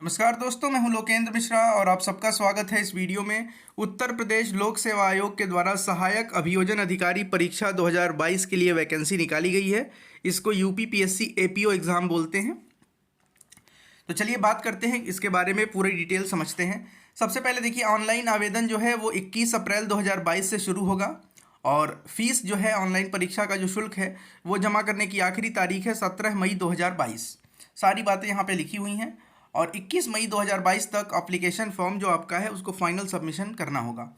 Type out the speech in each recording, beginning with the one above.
नमस्कार दोस्तों, मैं हूं लोकेंद्र मिश्रा और आप सबका स्वागत है इस वीडियो में। उत्तर प्रदेश लोक सेवा आयोग के द्वारा सहायक अभियोजन अधिकारी परीक्षा 2022 के लिए वैकेंसी निकाली गई है। इसको यूपी पीएससी एपीओ एग्ज़ाम बोलते हैं। तो चलिए बात करते हैं इसके बारे में, पूरी डिटेल समझते हैं। सबसे पहले देखिए, ऑनलाइन आवेदन जो है वो 21 अप्रैल 2022 से शुरू होगा और फीस जो है ऑनलाइन परीक्षा का जो शुल्क है वो जमा करने की आखिरी तारीख है 17 मई 2022। सारी बातें यहाँ पे लिखी हुई हैं और 21 मई 2022 तक एप्लीकेशन फॉर्म जो आपका है उसको फाइनल सबमिशन करना होगा।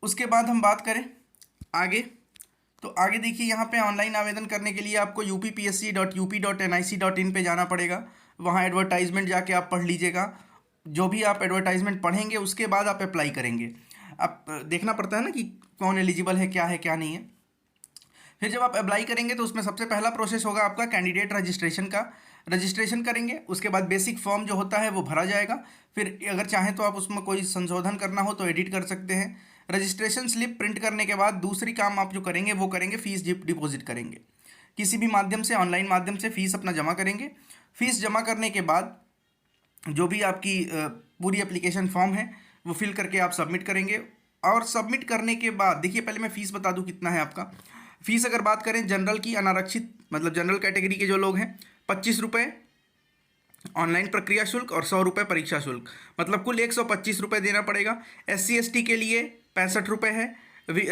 उसके बाद हम बात करें आगे, तो आगे देखिए यहाँ पे ऑनलाइन आवेदन करने के लिए आपको upsc.up.nic.in पे जाना पड़ेगा। वहाँ एडवर्टाइजमेंट जाके आप पढ़ लीजिएगा। जो भी आप एडवर्टाइजमेंट पढ़ेंगे उसके बाद आप अप्लाई करेंगे। अब देखना पड़ता है ना कि कौन एलिजिबल है, क्या है क्या नहीं है। फिर जब आप अप्लाई करेंगे तो उसमें सबसे पहला प्रोसेस होगा आपका कैंडिडेट रजिस्ट्रेशन का। रजिस्ट्रेशन करेंगे, उसके बाद बेसिक फॉर्म जो होता है वो भरा जाएगा। फिर अगर चाहें तो आप उसमें कोई संशोधन करना हो तो एडिट कर सकते हैं। रजिस्ट्रेशन स्लिप प्रिंट करने के बाद दूसरी काम आप जो करेंगे वो करेंगे, फीस डिपॉजिट करेंगे। किसी भी माध्यम से, ऑनलाइन माध्यम से फीस अपना जमा करेंगे। फीस जमा करने के बाद जो भी आपकी पूरी एप्लीकेशन फॉर्म है वो फिल करके आप सबमिट करेंगे। और सबमिट करने के बाद देखिए, पहले मैं फ़ीस बता दूं कितना है आपका। फ़ीस अगर बात करें जनरल की, अनारक्षित मतलब जनरल कैटेगरी के जो लोग हैं, 25 रुपये ऑनलाइन प्रक्रिया शुल्क और 100 रुपये परीक्षा शुल्क, मतलब कुल 125 रुपये देना पड़ेगा। SC ST के लिए 65 रुपये है,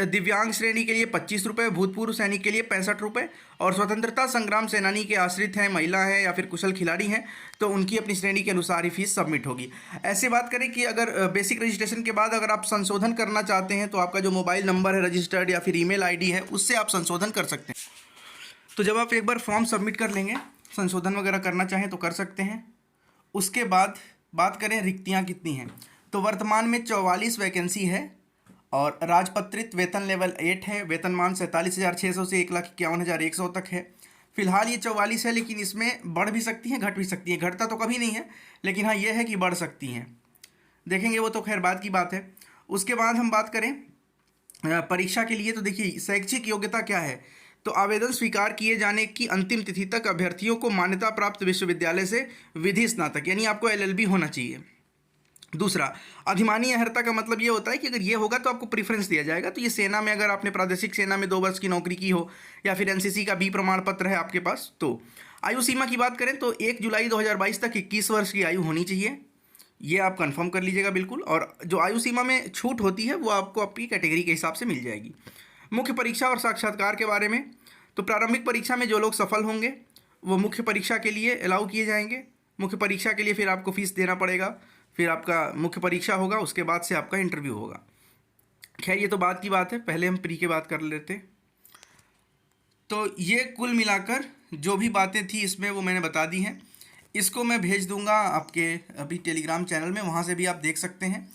दिव्यांग श्रेणी के लिए 25 रुपये, भूतपूर्व सैनिक के लिए 65 रुपये और स्वतंत्रता संग्राम सेनानी के आश्रित हैं, महिला हैं या फिर कुशल खिलाड़ी हैं तो उनकी अपनी श्रेणी के अनुसार ही फीस सबमिट होगी। ऐसे बात करें कि अगर बेसिक रजिस्ट्रेशन के बाद अगर आप संशोधन करना चाहते हैं तो आपका जो मोबाइल नंबर है रजिस्टर्ड या फिर ईमेल ID है उससे आप संशोधन कर सकते हैं। तो जब आप एक बार फॉर्म सबमिट कर लेंगे, संशोधन वगैरह करना चाहें तो कर सकते हैं। उसके बाद बात करें रिक्तियाँ कितनी हैं, तो वर्तमान में 44 वैकेंसी है और राजपत्रित वेतन लेवल 8 है। वेतनमान 47,600 से 1,51,100 तक है। फिलहाल ये 44 है, लेकिन इसमें बढ़ भी सकती हैं, घट भी सकती हैं। घटता तो कभी नहीं है, लेकिन हाँ ये है कि बढ़ सकती हैं, देखेंगे वो तो खैर बाद की बात है। उसके बाद हम बात करें परीक्षा के लिए, तो देखिए शैक्षिक योग्यता क्या है, तो आवेदन स्वीकार किए जाने की अंतिम तिथि तक अभ्यर्थियों को मान्यता प्राप्त विश्वविद्यालय से विधि स्नातक यानी आपको LLB होना चाहिए। दूसरा, अधिमानी अर्हता का मतलब ये होता है कि अगर ये होगा तो आपको प्रीफरेंस दिया जाएगा। तो ये सेना में, अगर आपने प्रादेशिक सेना में 2 वर्ष की नौकरी की हो या फिर NCC का B प्रमाण पत्र है आपके पास। तो आयु सीमा की बात करें तो 1 जुलाई 2022 तक 21 वर्ष की आयु होनी चाहिए, ये आप कंफर्म कर लीजिएगा बिल्कुल। और जो आयु सीमा में छूट होती है वो आपको आपकी कैटेगरी के हिसाब से मिल जाएगी। मुख्य परीक्षा और साक्षात्कार के बारे में, तो प्रारंभिक परीक्षा में जो लोग सफल होंगे वो मुख्य परीक्षा के लिए अलाउ किए जाएंगे। मुख्य परीक्षा के लिए फिर आपको फीस देना पड़ेगा। फिर आपका मुख्य परीक्षा होगा, उसके बाद से आपका इंटरव्यू होगा। खैर ये तो बात की बात है, पहले हम प्री की बात कर लेते। तो ये कुल मिलाकर जो भी बातें थी इसमें वो मैंने बता दी हैं। इसको मैं भेज दूंगा आपके अभी टेलीग्राम चैनल में, वहाँ से भी आप देख सकते हैं।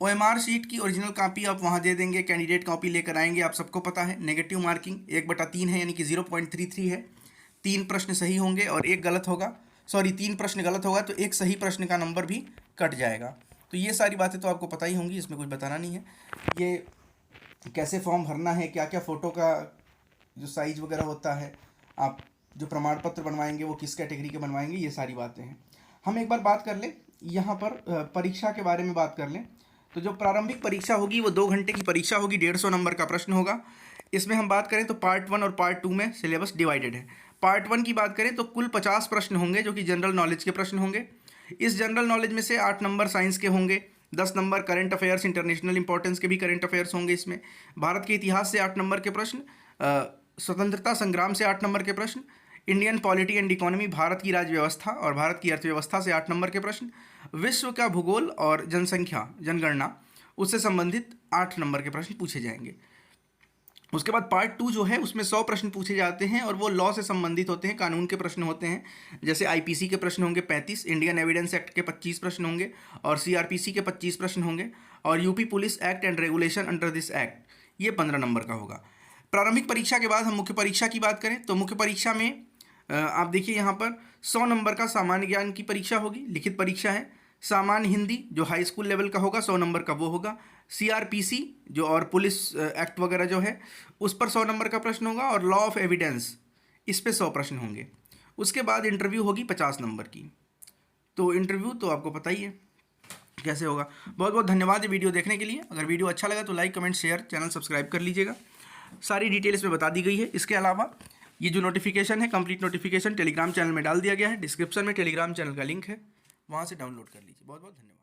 OMR शीट की ओरिजिनल कॉपी आप वहाँ दे देंगे, कैंडिडेट कॉपी लेकर आएंगे। आप सबको पता है नेगेटिव मार्किंग 1/3 है, यानी कि 0.33 है। 3 प्रश्न सही होंगे और 1 गलत होगा, 3 प्रश्न गलत होगा तो 1 सही प्रश्न का नंबर भी कट जाएगा। तो ये सारी बातें तो आपको पता ही होंगी, इसमें कुछ बताना नहीं है। ये कैसे फॉर्म भरना है, क्या क्या फ़ोटो का जो साइज़ वगैरह होता है, आप जो प्रमाण पत्र बनवाएंगे वो किस कैटेगरी के बनवाएंगे, ये सारी बातें हैं। हम एक बार बात कर लें यहाँ पर परीक्षा के बारे में बात कर लें। तो जो प्रारंभिक परीक्षा होगी वो 2 घंटे की परीक्षा होगी, 150 नंबर का प्रश्न होगा। इसमें हम बात करें तो पार्ट 1 और पार्ट 2 में सिलेबस डिवाइडेड है। पार्ट 1 की बात करें तो कुल 50 प्रश्न होंगे जो कि जनरल नॉलेज के प्रश्न होंगे। इस जनरल नॉलेज में से 8 नंबर साइंस के होंगे, 10 number current affairs, international importance के भी करंट अफेयर्स होंगे इसमें। भारत के इतिहास से 8 नंबर के प्रश्न, स्वतंत्रता संग्राम से 8 नंबर के प्रश्न, Indian polity and economy, Bharat की राज्य व्यवस्था और भारत की अर्थव्यवस्था से 8 नंबर के प्रश्न, विश्व का भूगोल और जनसंख्या जनगणना उससे संबंधित 8 नंबर के प्रश्न पूछे जाएंगे। उसके बाद पार्ट 2 जो है उसमें 100 प्रश्न पूछे जाते हैं और वो लॉ से संबंधित होते हैं, कानून के प्रश्न होते हैं। जैसे IPC के प्रश्न होंगे 35, इंडियन एविडेंस एक्ट के 25 प्रश्न होंगे और CRPC के 25 प्रश्न होंगे और UP police act and regulation under this act, ये 15 नंबर का होगा। प्रारंभिक परीक्षा के बाद हम मुख्य परीक्षा की बात करें तो मुख्य परीक्षा में आप देखिए यहाँ पर 100 नंबर का सामान्य ज्ञान की परीक्षा होगी, लिखित परीक्षा है। सामान्य हिंदी जो हाई स्कूल लेवल का होगा 100 नंबर का वो होगा। CRPC जो और पुलिस एक्ट वगैरह जो है उस पर 100 नंबर का प्रश्न होगा और लॉ ऑफ एविडेंस इस पे 100 प्रश्न होंगे। उसके बाद इंटरव्यू होगी 50 नंबर की। तो इंटरव्यू तो आपको पता ही है कैसे होगा। बहुत बहुत धन्यवाद ये वीडियो देखने के लिए। अगर वीडियो अच्छा लगा तो like comment share, channel subscribe कर लीजिएगा। सारी डिटेल इसमें बता दी गई है। इसके अलावा ये जो नोटिफिकेशन है, कंप्लीट नोटिफिकेशन टेलीग्राम चैनल में डाल दिया गया है। डिस्क्रिप्शन में टेलीग्राम चैनल का लिंक है, वहाँ से डाउनलोड कर लीजिए। बहुत बहुत धन्यवाद।